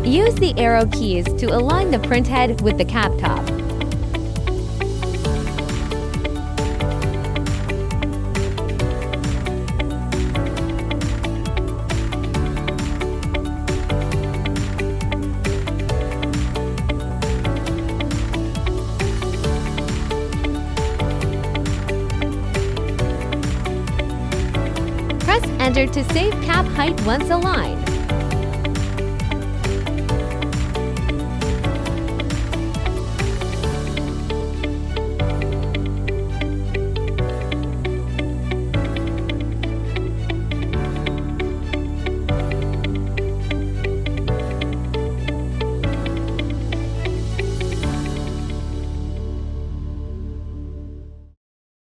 Use the arrow keys to align the printhead with the cap top. Press Enter to save cap height once aligned.